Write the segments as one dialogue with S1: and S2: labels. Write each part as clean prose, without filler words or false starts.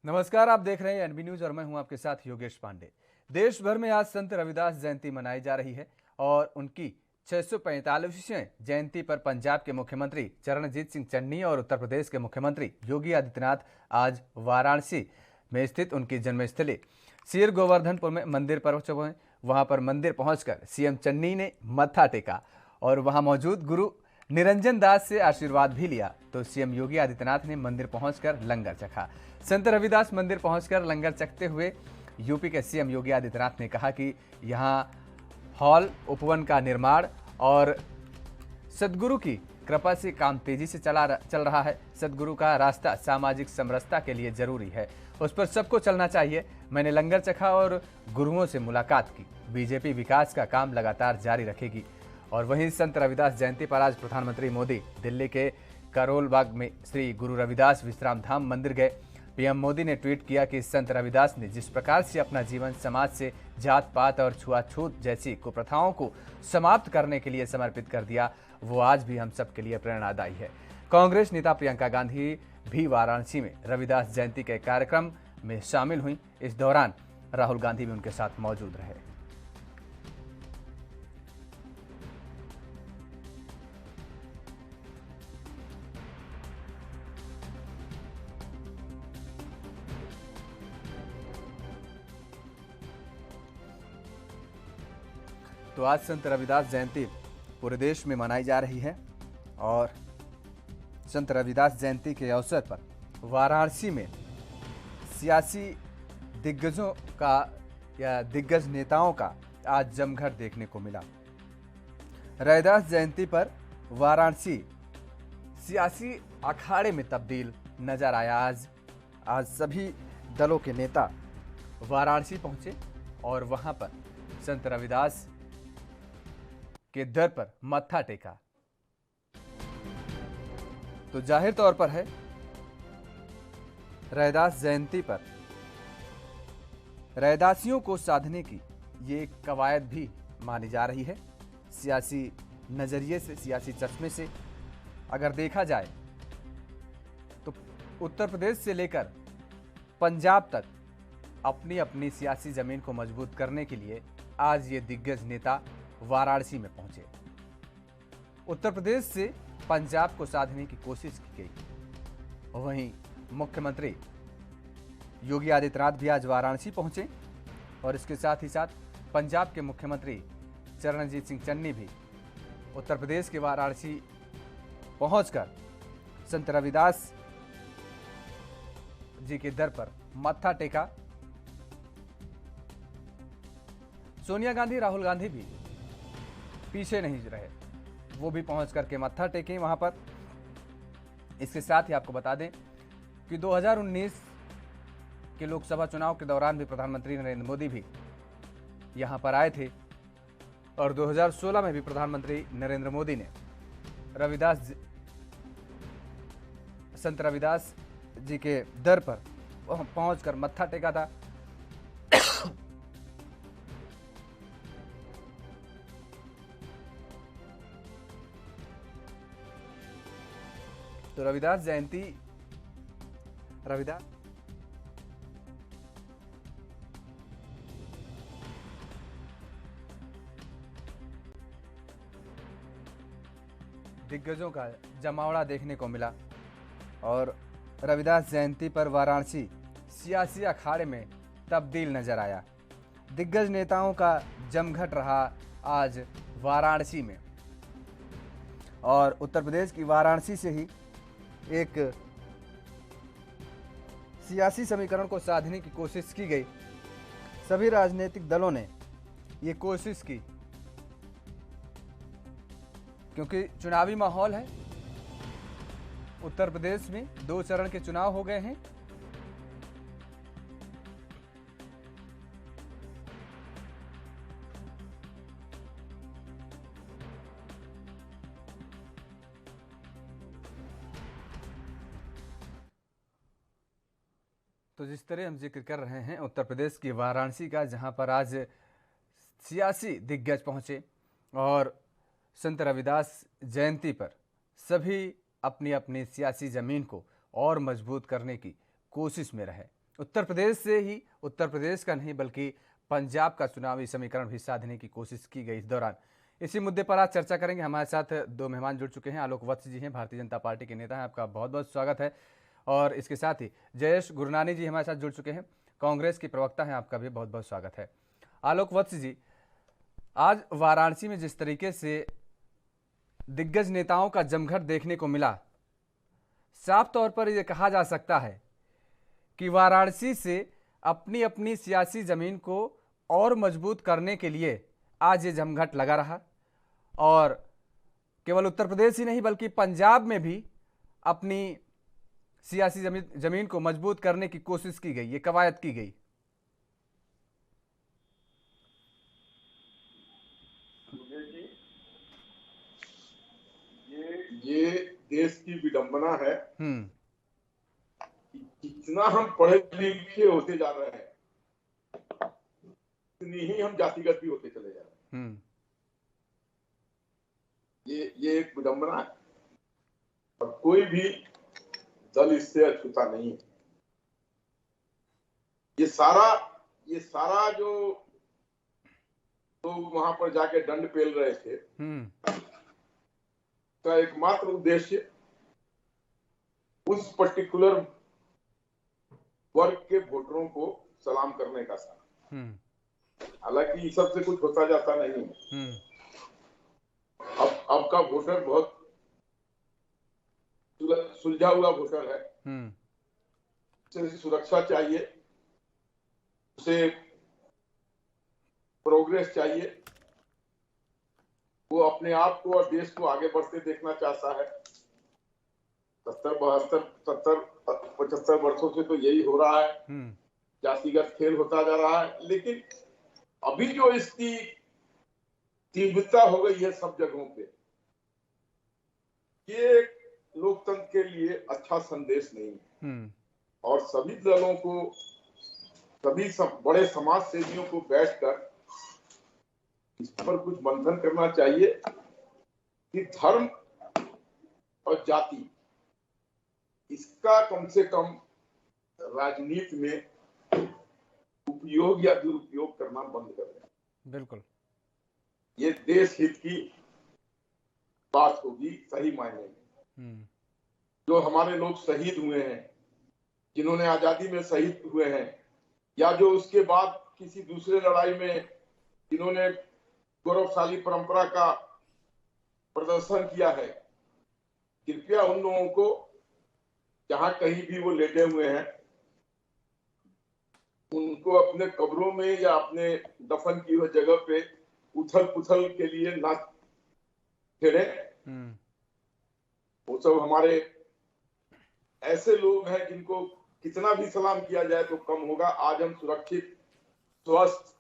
S1: नमस्कार, आप देख रहे हैं एनबी न्यूज और मैं हूं आपके साथ योगेश पांडे। देश भर में आज संत रविदास जयंती मनाई जा रही है और उनकी 645वीं जयंती पर पंजाब के मुख्यमंत्री चरणजीत सिंह चन्नी और उत्तर प्रदेश के मुख्यमंत्री योगी आदित्यनाथ आज वाराणसी में स्थित उनकी जन्मस्थली सीर गोवर्धनपुर में मंदिर पर पहुंचे हुए। वहां पर मंदिर पहुंचकर सीएम चन्नी ने मत्था टेका और वहां मौजूद गुरु निरंजन दास से आशीर्वाद भी लिया। तो सीएम योगी आदित्यनाथ ने मंदिर पहुंचकर लंगर चखा। संत रविदास मंदिर पहुंचकर लंगर चखते हुए यूपी के सीएम योगी आदित्यनाथ ने कहा कि यहां हॉल उपवन का निर्माण और सदगुरु की कृपा से काम तेजी से चल रहा है। सदगुरु का रास्ता सामाजिक समरसता के लिए जरूरी है, उस पर सबको चलना चाहिए। मैंने लंगर चखा और गुरुओं से मुलाकात की। बीजेपी विकास का काम लगातार जारी रखेगी। और वहीं संत रविदास जयंती पर आज प्रधानमंत्री मोदी दिल्ली के करोल बाग में श्री गुरु रविदास विश्राम धाम मंदिर गए। पीएम मोदी ने ट्वीट किया कि संत रविदास ने जिस प्रकार से अपना जीवन समाज से जात पात और छुआछूत जैसी कुप्रथाओं को समाप्त करने के लिए समर्पित कर दिया, वो आज भी हम सब के लिए प्रेरणादायी है। कांग्रेस नेता प्रियंका गांधी भी वाराणसी में रविदास जयंती के कार्यक्रम में शामिल हुई। इस दौरान राहुल गांधी भी उनके साथ मौजूद रहे। तो आज संत रविदास जयंती पूरे देश में मनाई जा रही है और संत रविदास जयंती के अवसर पर वाराणसी में सियासी दिग्गजों का या दिग्गज नेताओं का आज जमघट देखने को मिला। रविदास जयंती पर वाराणसी सियासी अखाड़े में तब्दील नजर आया। आज सभी दलों के नेता वाराणसी पहुंचे और वहां पर संत रविदास के दर पर मत्था टेका। तो जाहिर तौर पर है रविदास जयंती पर रविदासियों को साधने की ये एक कवायद भी मानी जा रही है। सियासी नजरिए से, सियासी चश्मे से अगर देखा जाए तो उत्तर प्रदेश से लेकर पंजाब तक अपनी अपनी सियासी जमीन को मजबूत करने के लिए आज ये दिग्गज नेता वाराणसी में पहुंचे। उत्तर प्रदेश से पंजाब को साधने की कोशिश की गई। वहीं मुख्यमंत्री योगी आदित्यनाथ भी आज वाराणसी पहुंचे और इसके साथ ही साथ पंजाब के मुख्यमंत्री चरणजीत सिंह चन्नी भी उत्तर प्रदेश के वाराणसी पहुंचकर संत रविदास जी के दर पर मत्था टेका। सोनिया गांधी, राहुल गांधी भी पीछे नहीं रहे, वो भी पहुंच करके मत्था टेके वहां पर। इसके साथ ही आपको बता दें कि 2019 के लोकसभा चुनाव के दौरान भी प्रधानमंत्री नरेंद्र मोदी भी यहां पर आए थे और 2016 में भी प्रधानमंत्री नरेंद्र मोदी ने संत रविदास जी के दर पर पहुंचकर मत्था टेका था। तो रविदास जयंती दिग्गजों का जमावड़ा देखने को मिला और रविदास जयंती पर वाराणसी सियासी अखाड़े में तब्दील नजर आया। दिग्गज नेताओं का जमघट रहा आज वाराणसी में और उत्तर प्रदेश की वाराणसी से ही एक सियासी समीकरण को साधने की कोशिश की गई। सभी राजनीतिक दलों ने ये कोशिश की क्योंकि चुनावी माहौल है। उत्तर प्रदेश में 2 चरण के चुनाव हो गए हैं। तो जिस तरह हम जिक्र कर रहे हैं उत्तर प्रदेश की वाराणसी का, जहां पर आज सियासी दिग्गज पहुंचे और संत रविदास जयंती पर सभी अपनी अपनी सियासी जमीन को और मजबूत करने की कोशिश में रहे। उत्तर प्रदेश से ही, उत्तर प्रदेश का नहीं बल्कि पंजाब का चुनावी समीकरण भी साधने की कोशिश की गई इस दौरान। इसी मुद्दे पर आज चर्चा करेंगे। हमारे साथ दो मेहमान जुड़ चुके हैं। आलोक वत्स जी हैं, भारतीय जनता पार्टी के नेता हैं, आपका बहुत बहुत स्वागत है। और इसके साथ ही जयेश गुरनानी जी हमारे साथ जुड़ चुके हैं, कांग्रेस के प्रवक्ता हैं, आपका भी बहुत बहुत स्वागत है। आलोक वत्स जी, आज वाराणसी में जिस तरीके से दिग्गज नेताओं का जमघट देखने को मिला, साफ तौर पर यह कहा जा सकता है कि वाराणसी से अपनी अपनी सियासी जमीन को और मजबूत करने के लिए आज ये जमघट लगा रहा और केवल उत्तर प्रदेश ही नहीं बल्कि पंजाब में भी अपनी सियासी जमीन को मजबूत करने की कोशिश की गई, ये कवायद की गई।
S2: ये देश की विडंबना है कि जितना हम पढ़े लिखे होते जा रहे हैं उतनी ही हम जातिगत भी होते चले जा रहे हैं। ये एक विडंबना है और कोई भी दल इससे अछूता नहीं है। ये सारा जो लोग वहां पर जाके दंड पेल रहे थे का एकमात्र उद्देश्य उस पर्टिकुलर वर्ग के वोटरों को सलाम करने का था। हालांकि इस सब से कुछ होता जाता नहीं है। अब का वोटर बहुत सुलझा हुआ वोटर है। उसे सुरक्षा चाहिए, उसे प्रोग्रेस चाहिए, वो अपने आप को और देश को आगे बढ़ते देखना चाहता है। 75 वर्षों से तो यही हो रहा है। जातिगत खेल होता जा रहा है, लेकिन अभी जो इसकी तीव्रता हो गई है सब जगहों पे, ये लोकतंत्र के लिए अच्छा संदेश नहीं है। और सभी दलों को, सभी बड़े समाज सेवियों को बैठकर इस पर कुछ मंथन करना चाहिए कि धर्म और जाति इसका कम से कम राजनीति में उपयोग या दुरुपयोग करना बंद कर दें।
S1: बिल्कुल,
S2: ये देश हित की बात होगी सही मायने में। जो हमारे लोग शहीद हुए हैं, जिन्होंने आजादी में शहीद हुए हैं, या जो उसके बाद किसी दूसरे लड़ाई में जिन्होंने गौरवशाली परंपरा का प्रदर्शन किया है, कृपया उन लोगों को जहां कहीं भी वो लेटे हुए हैं उनको अपने कब्रों में या अपने दफन की हुई जगह पे उथल पुथल के लिए ना फेरे। वो सब हमारे ऐसे लोग हैं जिनको कितना भी सलाम किया जाए तो कम होगा। आज हम सुरक्षित, स्वस्थ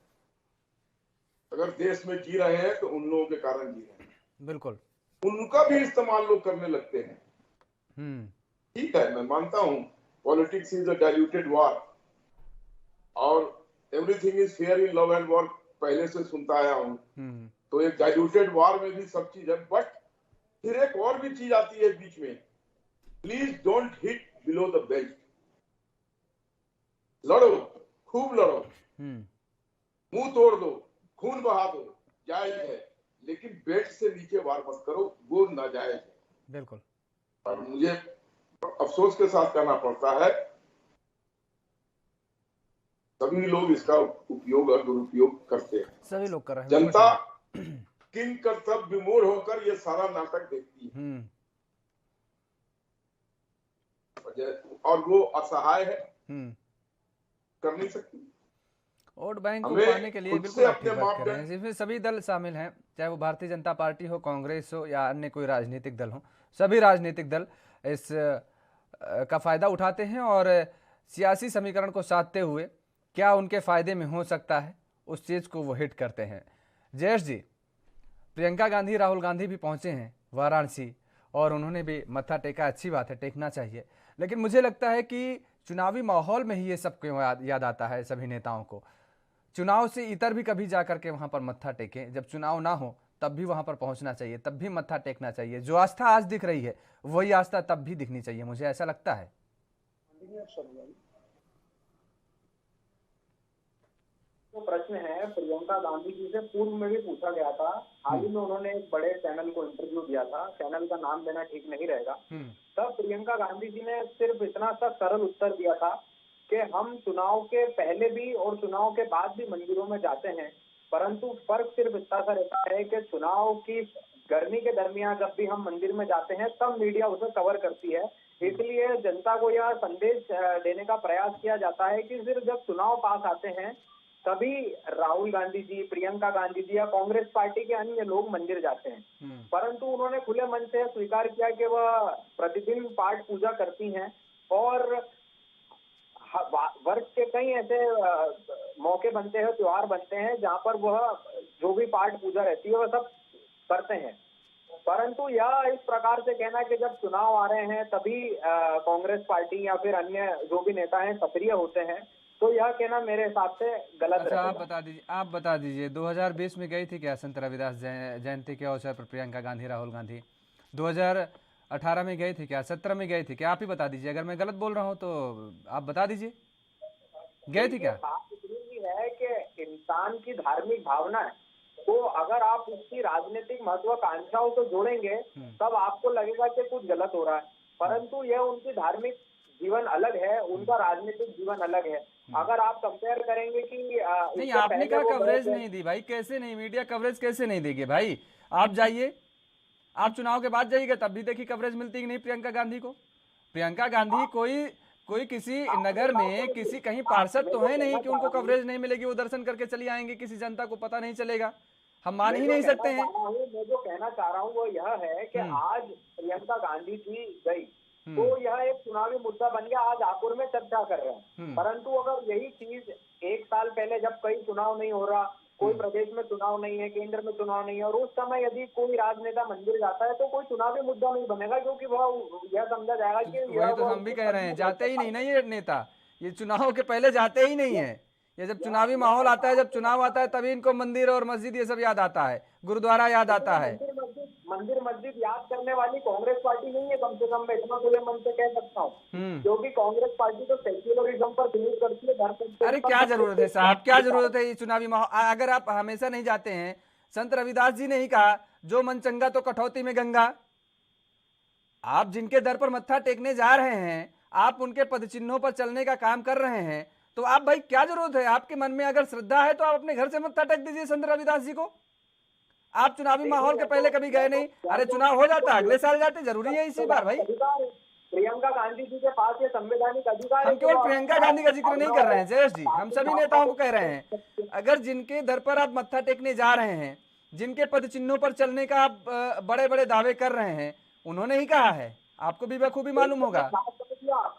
S2: अगर देश में जी रहे हैं तो उन लोगों के कारण जी रहे हैं।
S1: बिल्कुल,
S2: उनका भी इस्तेमाल लोग करने लगते हैं। ठीक है, मैं मानता हूं politics is a diluted war और everything is fair in love and war पहले से सुनता आया हूं। तो एक डाइल्यूटेड वॉर में भी सब चीज है, बट फिर एक और भी चीज आती है बीच में। Please don't hit below the belt. लड़ो, खूब लड़ो, मुंह तोड़ दो, खून बहा दो, जायज है, लेकिन बेल्ट से नीचे वार मत करो, वो नाजायज है।
S1: बिल्कुल।
S2: और मुझे अफसोस के साथ कहना पड़ता है सभी लोग इसका उपयोग और दुरुपयोग करते हैं।
S1: सभी लोग कर रहे हैं।
S2: जनता किन कर्तव्य विमूढ़ होकर ये सारा नाटक देखती है और वो असहाय है, कर नहीं सकती।
S1: वोट बैंक को पाने के लिए बिल्कुल आप ठीक बात कर रहे हैं। इसमें सभी दल शामिल हैं, चाहे वो भारतीय जनता पार्टी हो, कांग्रेस हो या अन्य कोई राजनीतिक दल हो। सभी राजनीतिक दल इस का फायदा उठाते हैं और सियासी समीकरण को साधते हुए क्या उनके फायदे में हो सकता है उस चीज को वो हिट करते हैं। जयेश जी, प्रियंका गांधी, राहुल गांधी भी पहुंचे हैं वाराणसी और उन्होंने भी मत्था टेका। अच्छी बात है, टेकना चाहिए, लेकिन मुझे लगता है कि चुनावी माहौल में ही ये सब क्यों याद आता है सभी नेताओं को। चुनाव से इतर भी कभी जाकर के वहां पर मत्था टेकें, जब चुनाव ना हो तब भी वहां पर पहुंचना चाहिए, तब भी मत्था टेकना चाहिए। जो आस्था आज दिख रही है वही आस्था तब भी दिखनी चाहिए, मुझे ऐसा लगता है।
S3: जो प्रश्न है प्रियंका गांधी जी से पूर्व में भी पूछा गया था। हाल ही में उन्होंने एक बड़े चैनल को इंटरव्यू दिया था, चैनल का नाम लेना ठीक नहीं रहेगा। तब प्रियंका गांधी जी ने सिर्फ इतना सा सरल उत्तर दिया था कि हम चुनाव के पहले भी और चुनाव के बाद भी मंदिरों में जाते हैं, परंतु फर्क सिर्फ इतना सा रहता है कि चुनाव की गर्मी के दरमियान जब भी हम मंदिर में जाते हैं तब मीडिया उसे कवर करती है। इसलिए जनता को यह संदेश देने का प्रयास किया जाता है कि सिर्फ जब चुनाव पास आते हैं तभी राहुल गांधी जी, प्रियंका गांधी जी या कांग्रेस पार्टी के अन्य लोग मंदिर जाते हैं। परंतु उन्होंने खुले मन से स्वीकार किया कि वह प्रतिदिन पाठ पूजा करती हैं और वर्ष के कई ऐसे मौके बनते हैं, त्योहार बनते हैं जहां पर वह जो भी पाठ पूजा रहती है वह सब करते हैं। परंतु यह इस प्रकार से कहना कि जब चुनाव आ रहे हैं तभी कांग्रेस पार्टी या फिर अन्य जो भी नेता हैं सक्रिय होते हैं, तो यह कहना मेरे हिसाब से गलत
S1: अच्छा,
S3: रहेगा।
S1: आप बता दीजिए 2020 में गई थी क्या संत रविदास जयंती के अवसर पर प्रियंका गांधी, राहुल गांधी? 2018 में गई थी क्या? 17 में गई थी क्या? आप ही बता दीजिए, अगर मैं गलत बोल रहा हूँ तो आप बता दीजिए, गए थे क्या?
S3: बात इतनी है कि इंसान की धार्मिक भावना है, तो अगर आप उसकी राजनीतिक महत्वाकांक्षाओं को जोड़ेंगे तब आपको लगेगा कि कुछ गलत हो रहा है, परंतु यह उनकी धार्मिक जीवन अलग है, उनका राजनीतिक जीवन अलग है। अगर आप कंपेयर करेंगे कि
S1: नहीं, आपने कहा कवरेज नहीं दी भाई, कैसे नहीं, मीडिया कवरेज कैसे नहीं देगी भाई? आप जाइए, आप चुनाव के बाद जाइएगा तब भी देखिए कवरेज मिलती कि नहीं प्रियंका गांधी को। प्रियंका गांधी कोई किसी नगर में किसी कहीं पार्षद तो है नहीं कि उनको कवरेज नहीं मिलेगी, वो दर्शन करके चली आएंगे, किसी जनता को पता नहीं चलेगा, हम मान ही नहीं सकते हैं।
S3: मैं जो कहना चाह रहा हूँ वो यह है कि आज प्रियंका गांधी जी गई तो यह एक चुनावी मुद्दा बन गया, आज आकुर में चर्चा कर रहे हैं। परंतु अगर यही चीज एक साल पहले जब कहीं चुनाव नहीं हो रहा, कोई प्रदेश में चुनाव नहीं है, केंद्र में चुनाव नहीं है, और उस समय यदि कोई राजनेता मंदिर जाता है तो कोई चुनावी मुद्दा नहीं बनेगा, क्योंकि वह यह समझा जाएगा कि
S1: वही तो हम भी कह रहे हैं, जाते ही नहीं ना ये नेता, ये चुनाव के पहले जाते ही नहीं है। ये जब चुनावी माहौल आता है, जब चुनाव आता है तभी इनको मंदिर और मस्जिद ये सब याद आता है, गुरुद्वारा याद आता है।
S3: मंदिर मस्जिद याद करने वाली कांग्रेस पार्टी नहीं है, कम से कम मैं इतना खुले मन से कह सकता हूँ, क्योंकि कांग्रेस पार्टी तो सेक्युलरिज्म पर बिलीव करती है।
S1: अरे क्या जरूरत है साहब, क्या जरूरत है ये चुनावी माहौल? अगर आप हमेशा नहीं जाते हैं, संत रविदास जी ने ही कहा जो मन चंगा तो कठौती में गंगा। आप जिनके दर पर मत्था टेकने जा रहे हैं, आप उनके पद चिन्हों पर चलने का काम कर रहे हैं, तो आप भाई क्या जरूरत है? आपके मन में अगर श्रद्धा है तो आप अपने घर से मत्था टेक दीजिए संत रविदास जी को। आप चुनावी माहौल के पहले कभी गए नहीं? अरे चुनाव हो जाता है, अगले साल जाते, जरूरी है इसी बार भाई।
S3: प्रियंका गांधी जी के पास ये संवैधानिक अधिकार।
S1: हम केवल प्रियंका गांधी का जिक्र नहीं कर रहे हैं जयेश जी, हम सभी नेताओं को कह रहे हैं, अगर जिनके दर पर आप मत्था टेकने जा रहे हैं, जिनके पद चिन्हों पर चलने का आप बड़े बड़े दावे कर रहे हैं, उन्होंने ही कहा है, आपको भी बखूबी मालूम होगा।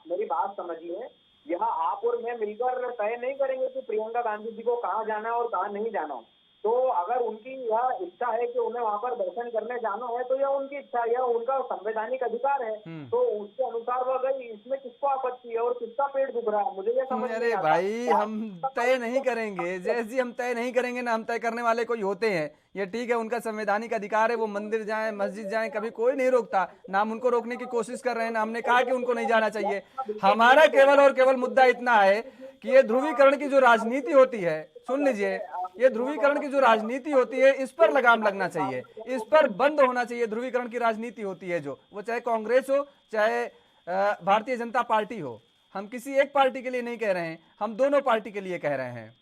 S3: मेरी बात समझिए, यह आप और मैं मिलकर तय नहीं करेंगे कि प्रियंका गांधी जी को कहाँ जाना है और कहाँ नहीं जाना। तो अगर उनकी यह इच्छा है कि उन्हें वहां पर दर्शन करने जाना है तो यह उनकी इच्छा है, यह उनका संवैधानिक अधिकार है, तो उसके अनुसार वह गई, इसमें किसको आपत्ति है और किसका पेट दुख रहा है, मुझे यह समझ।
S1: अरे भाई हम तय नहीं करेंगे जयेश जी, हम तय नहीं करेंगे ना, हम तय करने वाले कोई होते हैं, ये ठीक है, उनका संवैधानिक अधिकार है, वो मंदिर जाएं, मस्जिद जाएं, कभी कोई नहीं रोकता, ना हम उनको रोकने की कोशिश कर रहे हैं, ना हमने कहा कि उनको नहीं जाना चाहिए। हमारा केवल और केवल मुद्दा इतना है कि ये ध्रुवीकरण की जो राजनीति होती है, सुन लीजिए, ये ध्रुवीकरण की जो राजनीति होती है इस पर लगाम लगना चाहिए, इस पर बंद होना चाहिए। ध्रुवीकरण की राजनीति होती है जो, वो चाहे कांग्रेस हो चाहे भारतीय जनता पार्टी हो, हम किसी एक पार्टी के लिए नहीं कह रहे हैं, हम दोनों पार्टी के लिए कह रहे हैं।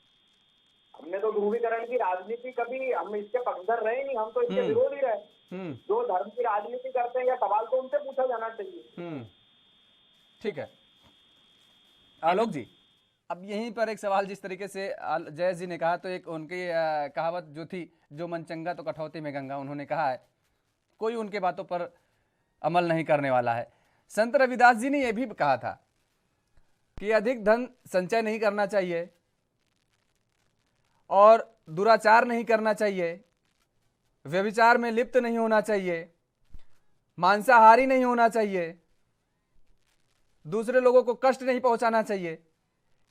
S3: हमने तो ध्रुवीकरण की राजनीति कभी, हम इसके पक्षधर रहे नहीं, हम तो इसके विरोधी रहे। जो धर्म की राजनीति करते हैं या सवाल तो उनसे पूछा जाना चाहिए।
S1: ठीक है आलोक जी, अब यहीं पर एक सवाल, जिस तरीके से जयेश जी ने कहा, तो एक उनकी कहावत जो थी, जो मन चंगा तो कठौती में गंगा, उन्होंने कहा है, कोई उनके बातों पर अमल नहीं करने वाला है। संत रविदास जी ने यह भी कहा था कि अधिक धन संचय नहीं करना चाहिए और दुराचार नहीं करना चाहिए, व्यभिचार में लिप्त नहीं होना चाहिए, मांसाहारी नहीं होना चाहिए, दूसरे लोगों को कष्ट नहीं पहुंचाना चाहिए।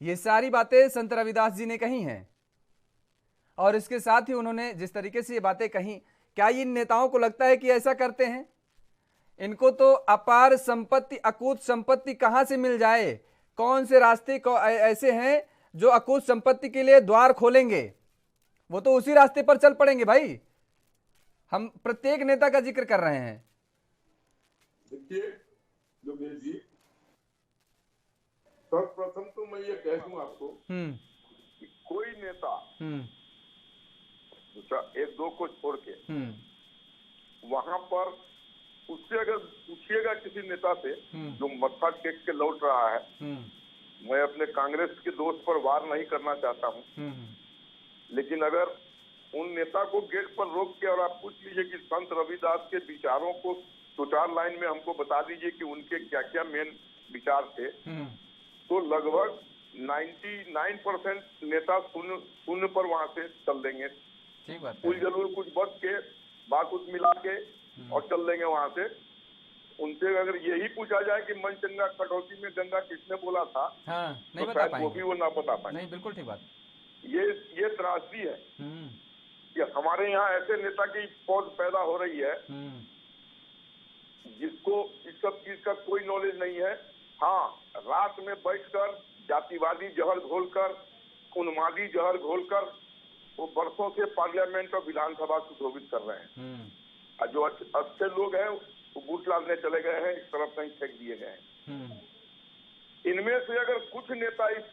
S1: ये सारी बातें संत रविदास जी ने कही हैं, और इसके साथ ही उन्होंने जिस तरीके से ये बातें कही, क्या इन नेताओं को लगता है कि ऐसा करते हैं? इनको तो अपार संपत्ति, अकूत संपत्ति कहां से मिल जाए, कौन से रास्ते ऐसे हैं जो अकुत संपत्ति के लिए द्वार खोलेंगे वो तो उसी रास्ते पर चल पड़ेंगे भाई। हम प्रत्येक नेता का जिक्र कर रहे हैं।
S2: देखिए योगेश जी, सर्वप्रथम तो मैं ये कह दूं आपको कि कोई नेता एक दो को छोड़ के वहां पर उससे अगर पूछिएगा किसी नेता से जो मत्था टेक के लौट रहा है, मैं अपने कांग्रेस के दोस्त पर वार नहीं करना चाहता हूं, लेकिन अगर उन नेता को गेट पर रोक के और आप पूछ लीजिए कि संत रविदास के विचारों को 2-4 लाइन में हमको बता दीजिए कि उनके क्या क्या मेन विचार थे, तो लगभग 99% नेता शून्य पर वहां से चल देंगे। कुछ जरूर कुछ बच के बात कुछ मिला के और चल देंगे वहां से। उनसे अगर यही पूछा जाए कि मनचंगा कटौती में गंगा किसने बोला था,
S1: नहीं
S2: तो
S1: बता
S2: शायद वो भी वो ना बता पाए।
S1: नहीं, बिल्कुल ठीक बात।
S2: ये त्रासदी है कि हमारे यहाँ ऐसे नेता की फौज पैदा हो रही है जिसको इस सब चीज का कोई नॉलेज नहीं है। हाँ, रात में बैठकर जातिवादी जहर घोलकर, उन्मादी जहर घोलकर वो बरसों से पार्लियामेंट और विधानसभा सुशोभित कर रहे हैं। और जो अच्छे लोग हैं वो बूट लादने चले गए हैं, इस तरफ कहीं फेंक दिए गए हैं। इनमें से अगर कुछ नेता इस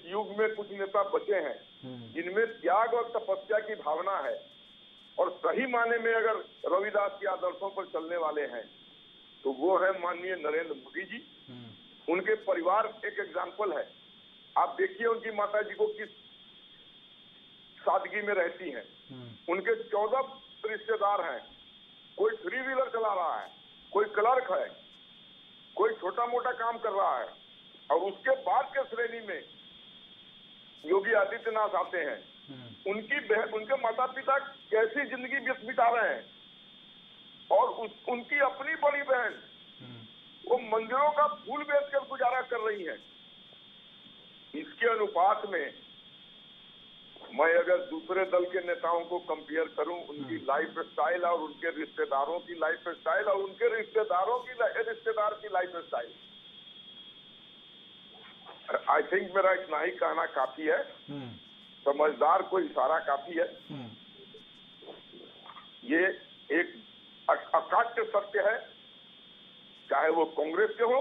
S2: युग में कुछ नेता बचे हैं जिनमें त्याग और तपस्या की भावना है और सही माने में अगर रविदास के आदर्शों पर चलने वाले हैं, तो वो है माननीय नरेंद्र मोदी जी। उनके परिवार एक एग्जाम्पल है। आप देखिए उनकी माता जी को किस सादगी में रहती हैं। उनके 14 रिश्तेदार हैं, कोई 3 व्हीलर चला रहा है, कोई क्लर्क है, कोई छोटा मोटा काम कर रहा है, और उसके बाद के श्रेणी में योगी आदित्यनाथ आते हैं। उनके माता पिता कैसी जिंदगी बिता रहे हैं, और उनकी अपनी बड़ी बहन वो मंदिरों का फूल बेचकर गुजारा कर रही है। इसके अनुपात में मैं अगर दूसरे दल के नेताओं को कंपेयर करूं, उनकी लाइफ स्टाइल और उनके रिश्तेदारों की लाइफ स्टाइल और उनके रिश्तेदारों की रिश्तेदार की लाइफ स्टाइल, आई थिंक मेरा इतना ही कहना काफी है। समझदार को इशारा काफी है। ये एक अकाट्य सत्य है, चाहे वो कांग्रेस के हो,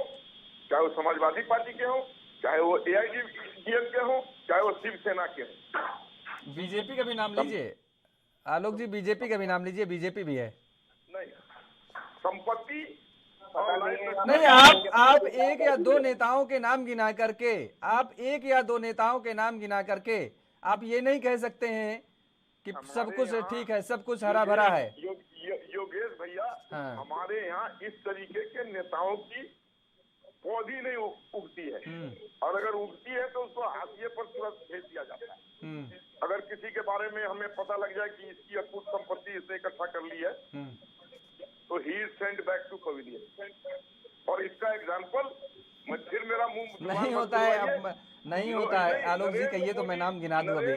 S2: चाहे वो समाजवादी पार्टी के हो, चाहे वो एआईडीएम के हो, चाहे वो शिवसेना के हो।
S1: बीजेपी का भी नाम लीजिए आलोक जी, बीजेपी का भी नाम लीजिए, बीजेपी भी है।
S2: नहीं, संपत्ति
S1: नहीं, आप एक या दो नेताओं के नाम गिना करके, आप एक या दो नेताओं के नाम गिना करके आप ये नहीं कह सकते हैं कि सब कुछ ठीक है, सब कुछ हरा भरा है।
S2: योगेश भैया, हमारे यहाँ इस तरीके के नेताओं की पौधी नहीं उगती है, और अगर उगती है तो उसको हाशिए पर तुरंत भेज दिया जाता है। अगर किसी के बारे में हमें पता लग जाए कि इसकी अकुत संपत्ति इसने इकट्ठा कर ली है, तो he is send back to pavilion. और इसका एग्जाम्पल फिर मेरा मुंह
S1: नहीं होता है, अब नहीं होता है। आलोक जी कहिए तो मैं नाम गिना दूं, अभी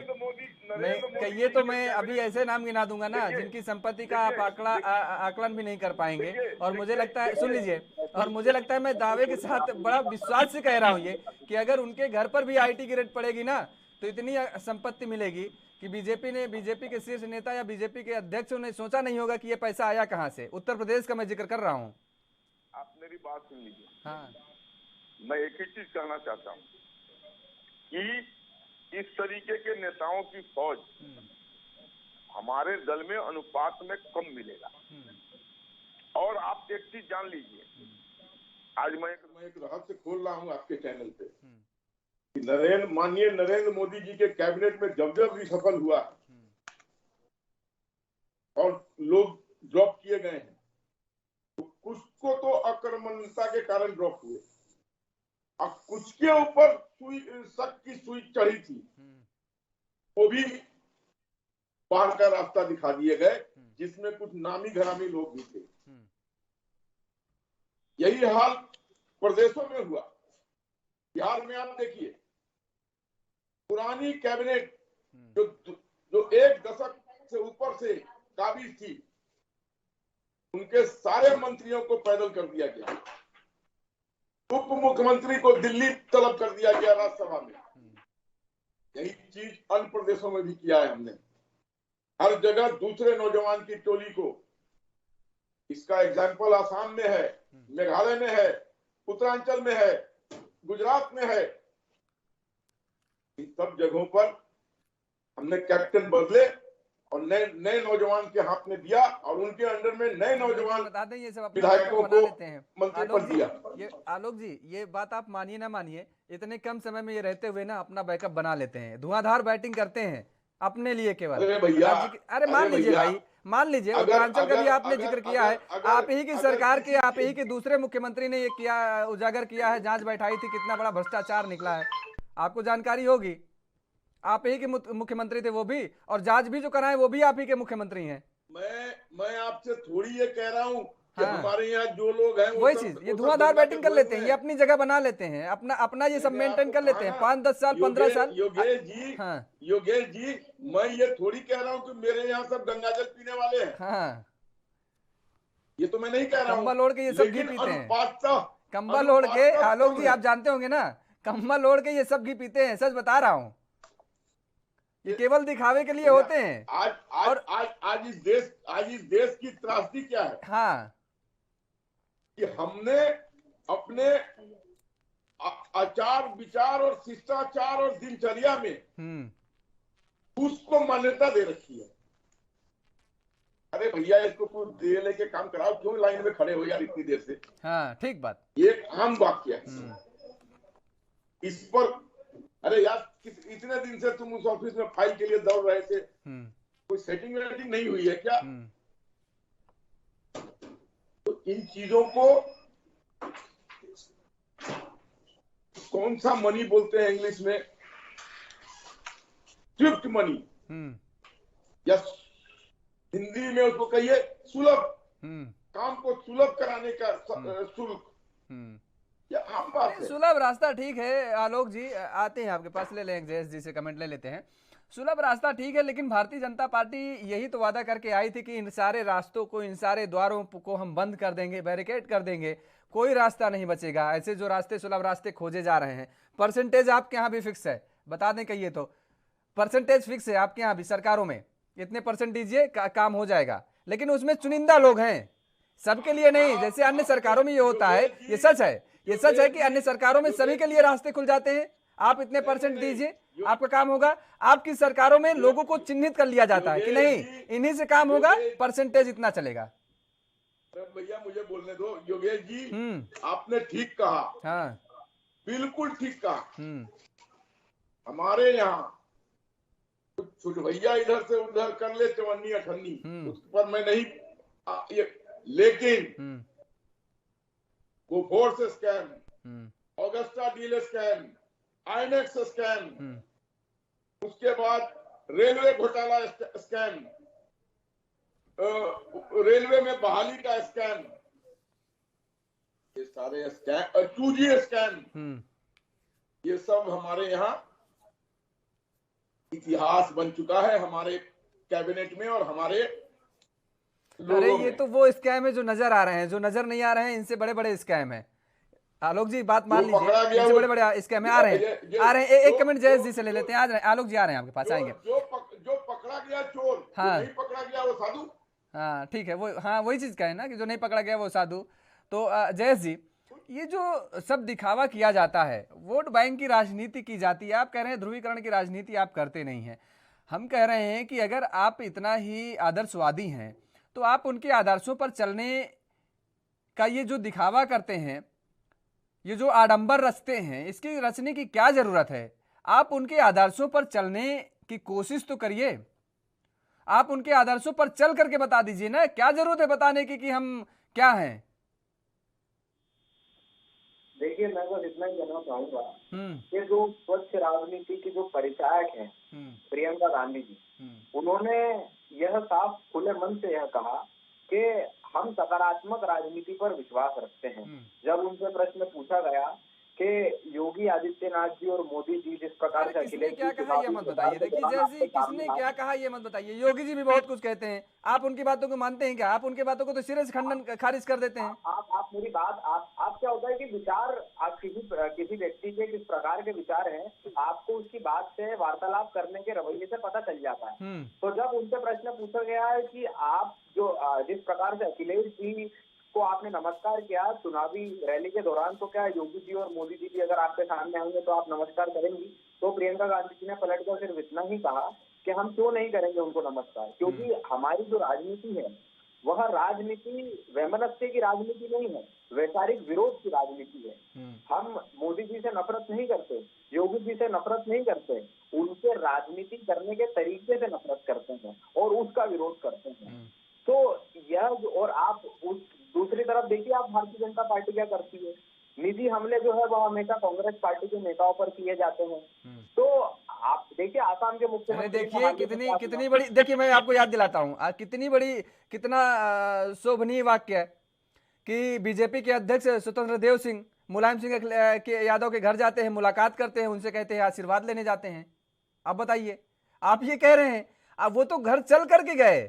S1: मैं कहिए तो मैं अभी ऐसे नाम गिना दूंगा ना जिनकी संपत्ति का आप आकलन भी नहीं कर पाएंगे। और मुझे लगता है, सुन लीजिए, और मुझे लगता है मैं दावे के साथ बड़ा विश्वास से कह रहा हूँ ये कि अगर उनके घर पर भी IT की रेड पड़ेगी ना, तो इतनी संपत्ति मिलेगी कि बीजेपी के शीर्ष नेता या बीजेपी के अध्यक्ष ने सोचा नहीं होगा कि ये पैसा आया कहाँ से। उत्तर प्रदेश का मैं जिक्र कर रहा हूँ।
S2: आप मेरी बात सुन लीजिए।
S1: हाँ,
S2: मैं एक ही चीज कहना चाहता हूँ कि इस तरीके के नेताओं की फौज हमारे दल में अनुपात में कम मिलेगा। और आप एक चीज जान लीजिए, आज मैं एक रहस्य खोल रहा हूँ आपके चैनल पे कि माननीय नरेंद्र मोदी जी के कैबिनेट में जब भी सफल हुआ और लोग ड्रॉप किए गए हैं, तो कुछ को तो अकर्मण्यता के कारण ड्रॉप हुए, और कुछ के ऊपर शक की सुई चढ़ी थी, वो भी बाहर का रास्ता दिखा दिए गए, जिसमें कुछ नामी घरामी लोग भी थे। यही हाल प्रदेशों में हुआ। बिहार में आप देखिए, पुरानी कैबिनेट जो 1 दशक से ऊपर से काबिज थी, उनके सारे मंत्रियों को पैदल कर दिया गया। उप मुख्यमंत्री को दिल्ली तलब कर दिया गया राज्यसभा में। यही चीज अन्य प्रदेशों में भी किया है हमने। हर जगह दूसरे नौजवान की टोली को, इसका एग्जाम्पल आसाम में है, मेघालय में है, उत्तरांचल में है, गुजरात में है। इन सब जगहों पर हमने कैप्टन बदले और नए नौजवान के हाथ में दिया और उनके अंडर में नए नौजवान
S1: बताते हैं ये सब
S2: विधायकों
S1: बना
S2: को
S1: लेते हैं।
S2: मंत्री पद दिया।
S1: ये आलोक जी, ये बात आप मानिए ना मानिए, इतने कम समय में ये रहते हुए ना अपना बैकअप बना लेते हैं, धुआंधार बैटिंग करते हैं अपने लिए केवल।
S2: अरे भैया,
S1: अरे मान लीजिए भाई, मान लीजिए उत्तरांचल का भी आपने जिक्र किया है, आप ही की सरकार के, आप ही के दूसरे मुख्यमंत्री ने ये किया, उजागर किया है, जांच बैठाई थी, कितना बड़ा भ्रष्टाचार निकला है, आपको जानकारी होगी। आप ही के मुख्यमंत्री थे वो भी, और जांच भी जो कराए वो भी आप ही के मुख्यमंत्री हैं।
S2: मैं आपसे थोड़ी ये कह रहा हूँ कि हमारे यहाँ जो लोग हैं
S1: वही चीज, ये धुआंधार बैटिंग कर लेते हैं, ये अपनी जगह बना लेते हैं, अपना ये सब मेंटेन कर लेते हैं 5-10 साल 15 साल।
S2: योगेश जी, हाँ। योगेश जी, मैं ये थोड़ी कह रहा हूँ कि मेरे यहाँ सब गंगाजल पीने वाले हैं। हाँ। ये तो मैं नहीं कह रहा हूँ।
S1: कंबल ओढ़ के ये सब घी पीते हैं, कंबल ओढ़ के। आलोक जी आप जानते होंगे ना, कंबल ओढ़ के ये सब घी पीते हैं, सच बता रहा हूँ, ये केवल दिखावे के लिए होते हैं।
S2: आज इस देश की त्रासदी क्या है? हाँ, कि हमने अपने आचार विचार और शिष्टाचार और दिनचर्या में उसको मान्यता दे रखी है। अरे भैया, इसको कुछ दे लेके काम कराओ, क्यों लाइन में खड़े हो यार इतनी देर से? हाँ, ठीक बात, ये आम वाक्य है। इस पर अरे यार, इतने दिन से तुम उस ऑफिस में फाइल के लिए दौड़ रहे थे, कोई सेटिंग वेटिंग नहीं हुई है क्या? तो इन चीजों को कौन सा मनी बोलते हैं इंग्लिश में? स्विफ्ट मनी, या हिंदी में उसको कहिए सुलभ, काम को सुलभ कराने का शुल्क, या आम बात है। सुलभ रास्ता ठीक है। आलोक जी आते हैं आपके पास, ले लें जयेश जी से कमेंट ले लेते हैं। सुलभ रास्ता ठीक है, लेकिन भारतीय जनता पार्टी यही तो वादा करके आई थी कि इन सारे रास्तों को, इन सारे द्वारों को हम बंद कर देंगे, बैरिकेड कर देंगे, कोई रास्ता नहीं बचेगा। ऐसे जो रास्ते, सुलभ रास्ते खोजे जा रहे हैं। परसेंटेज आपके यहाँ भी फिक्स है, बता दें कहिए तो, परसेंटेज फिक्स है आपके यहाँ भी सरकारों में, इतने परसेंट दीजिए काम हो जाएगा। लेकिन उसमें चुनिंदा लोग हैं, सबके लिए नहीं। जैसे अन्य सरकारों में ये होता है, ये सच है, ये सच है कि अन्य सरकारों में सभी के लिए रास्ते खुल जाते हैं, आप इतने परसेंट दीजिए आपका काम होगा। आपकी सरकारों में लोगों को चिन्हित कर लिया जाता है कि नहीं, इन्हीं से काम होगा, परसेंटेज इतना चलेगा। भैया मुझे बोलने दो। योगेश जी, आपने ठीक कहा। हाँ, बिल्कुल ठीक कहा। हमारे यहाँ कुछ भैया इधर से उधर कर ले चवन्नी अठन्नी, उस पर मैं नहीं, लेकिन Bofors scam, Augusta deal scam, INX scam, उसके बाद रेलवे घोटाला स्कैम, रेलवे में बहाली का स्कैम, ये सारे स्कैम, 2G स्कैम, ये सब हमारे यहाँ इतिहास बन चुका है हमारे कैबिनेट में और हमारे। अरे ये तो वो स्कैम है जो नजर आ रहे हैं, जो नजर नहीं आ रहे हैं इनसे बड़े बड़े स्कैम है। आलोक जी बात मान लीजिए, इनसे बड़े बड़े स्कैम आ रहे हैं। एक कमेंट जयेश जी से ले लेते हैं। आ रहे हैं आलोक जी, आ रहे हैं आपके पास, आएंगे। जो पकड़ा गया चोर, हाँ, नहीं पकड़ा गया वो साधु। हाँ ठीक है, वो हाँ वही चीज का है ना कि जो नहीं पकड़ा गया वो साधु। तो जयेश जी, ये जो सब दिखावा किया जाता है, वोट बैंक की राजनीति की जाती है, आप कह रहे हैं ध्रुवीकरण की राजनीति आप करते नहीं हैं। हम कह रहे हैं कि अगर आप इतना ही आदर्शवादी हैं तो आप उनके आदर्शों पर चलने का ये जो दिखावा करते हैं, ये जो आडंबर रचते हैं, इसकी रचने की क्या जरूरत है? आप उनके आदर्शों पर चलने की कोशिश तो करिए, आप उनके आदर्शों पर चल करके बता दीजिए ना, क्या जरूरत है बताने की कि हम क्या हैं?
S3: देखिए, मैं बस इतना ही कहना चाहूंगा कि जो स्वच्छ राजनीति की जो परिचायक हैं प्रियंका गांधी जी, उन्होंने यह साफ खुले मन से यह कहा कि हम सकारात्मक राजनीति पर विश्वास रखते हैं। जब उनसे प्रश्न पूछा गया कि योगी आदित्यनाथ जी और मोदी जी जिस प्रकार से
S1: किसने क्या कहा ये मत बताइए। देखिए जैसे किसने क्या कहा ये मत बताइए। योगी जी भी बहुत कुछ कहते हैं, आप उनकी बातों को मानते हैं क्या? आप उनकी बातों को तो सिरे से खंडन खारिज कर देते हैं।
S3: आप मेरी बात, आप क्या होता है कि विचार आप किसी व्यक्ति के किस प्रकार के विचार हैं, आपको उसकी बात से वार्तालाप करने के रवैये से पता चल जाता है। तो जब उनसे प्रश्न पूछा गया है कि आप जो जिस प्रकार से अखिलेश जी को आपने नमस्कार किया चुनावी रैली के दौरान, तो क्या योगी जी और मोदी जी भी अगर आपके सामने आएंगे तो आप नमस्कार करेंगी? तो प्रियंका गांधी जी ने पलटकर सिर्फ इतना ही कहा कि हम क्यों नहीं करेंगे उनको नमस्कार, क्योंकि हमारी जो राजनीति है वह राजनीति वैमनस्य की राजनीति नहीं है, वैचारिक विरोध की राजनीति है। हम मोदी जी से नफरत नहीं करते, योगी जी से नफरत नहीं करते, उनके राजनीति करने के तरीके से नफरत करते हैं और उसका विरोध करते हैं। तो यह और आप उस दूसरी तरफ देखिए, आप भारतीय जनता पार्टी क्या करती है, निजी हमले जो है वह हमेशा कांग्रेस पार्टी के नेताओं पर किए जाते हैं। तो आप देखिए आसाम के मुख्यमंत्री,
S1: देखिए कितनी बड़ी, देखिए मैं आपको याद दिलाता हूँ कितना शोभनीय वाक्य है कि बीजेपी के अध्यक्ष स्वतंत्र देव सिंह मुलायम सिंह के यादव के घर जाते हैं, मुलाकात करते हैं, उनसे कहते हैं आशीर्वाद लेने जाते हैं। आप बताइए, आप ये कह रहे हैं, अब वो तो घर चल करके गए,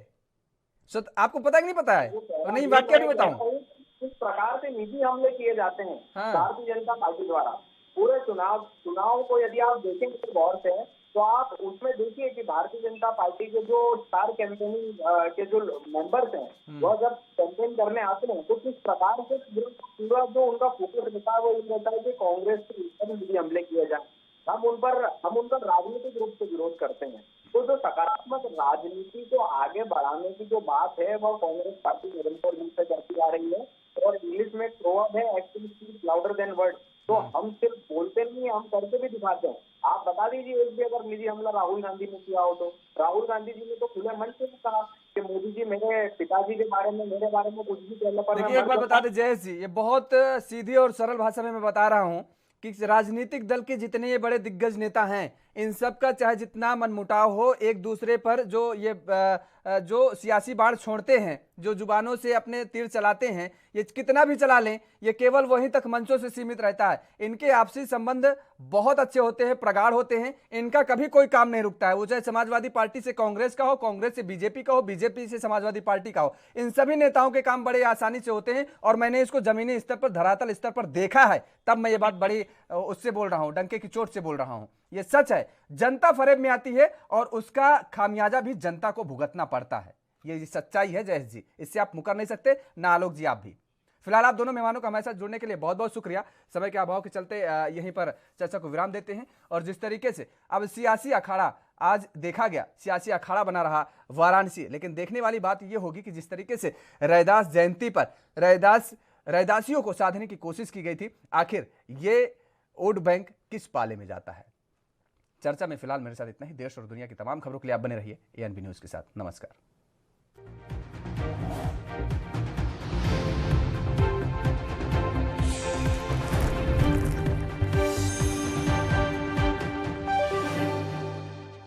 S1: आपको पता कि नहीं पता है? नहीं, वाक्य नहीं बताऊं
S3: किस प्रकार से निजी हमले किए जाते हैं भारतीय जनता पार्टी द्वारा। पूरे चुनाव को यदि आप देखेंगे गौर से, तो आप उसमें देखिए कि भारतीय जनता पार्टी के जो स्टार कैंपेनिंग के जो मेंबर्स हैं वह जब कैंपेन करने आते हैं तो किस प्रकार से पूरा जो उनका फोकस रहता है वो ये रहता है कि कांग्रेस के ऊपर निजी हमले किए जाए। हम उनका राजनीतिक रूप से विरोध करते हैं। तो जो सकारात्मक राजनीति को आगे बढ़ाने की जो बात है वह कांग्रेस पार्टी निरंतर रूप से करती आ रही है। और इंग्लिश में प्रोवर्ब है, action speaks louder than word. तो हम सिर्फ बोलते नहीं, हम करके भी दिखाते हैं। आप बता दीजिए एक भी अगर निजी हमला राहुल गांधी ने किया हो तो। राहुल गांधी जी ने तो खुले मन से कहा कि मोदी जी मेरे पिताजी के बारे में, मेरे बारे में कुछ भी कहने पर।
S1: देखिए एक बार बता दें जयेश जी, ये बहुत सीधी और सरल भाषा में मैं बता रहा हूँ कि राजनीतिक दल के जितने ये बड़े दिग्गज नेता हैं, इन सब का चाहे जितना मनमुटाव हो, एक दूसरे पर जो सियासी बाढ़ छोड़ते हैं, जो जुबानों से अपने तीर चलाते हैं, ये कितना भी चला लें, ये केवल वहीं तक मंचों से सीमित रहता है। इनके आपसी संबंध बहुत अच्छे होते हैं, प्रगाढ़ होते हैं, इनका कभी कोई काम नहीं रुकता है। वो चाहे समाजवादी पार्टी से कांग्रेस का हो, कांग्रेस से बीजेपी का हो, बीजेपी से समाजवादी पार्टी का हो, इन सभी नेताओं के काम बड़े आसानी से होते हैं। और मैंने इसको जमीनी स्तर पर, धरातल स्तर पर देखा है, तब मैं ये बात बड़ी उससे बोल रहा हूं, डंके की चोट से बोल रहा हूं। ये सच है, जनता फरेब में आती है और उसका खामियाजा भी जनता को भुगतना पड़ता है। ये सच्चाई है जयेश जी, इससे आप मुकर नहीं सकते, ना आलोक जी आप भी। फिलहाल आप दोनों मेहमानों का हमारे साथ जुड़ने के लिए बहुत बहुत शुक्रिया। समय के अभाव के चलते यहीं पर चर्चा को विराम देते हैं। और जिस तरीके से अब सियासी अखाड़ा आज देखा गया, सियासी अखाड़ा बना रहा वाराणसी, लेकिन देखने वाली बात यह होगी कि जिस तरीके से रैदास जयंती पर रैदासियों को साधने की कोशिश की गई थी, आखिर ये वोट बैंक किस पाले में जाता है। चर्चा में फिलहाल मेरे साथ इतना ही। देश और दुनिया की तमाम खबरों के लिए आप बने रहिए एएनबी न्यूज के साथ। नमस्कार।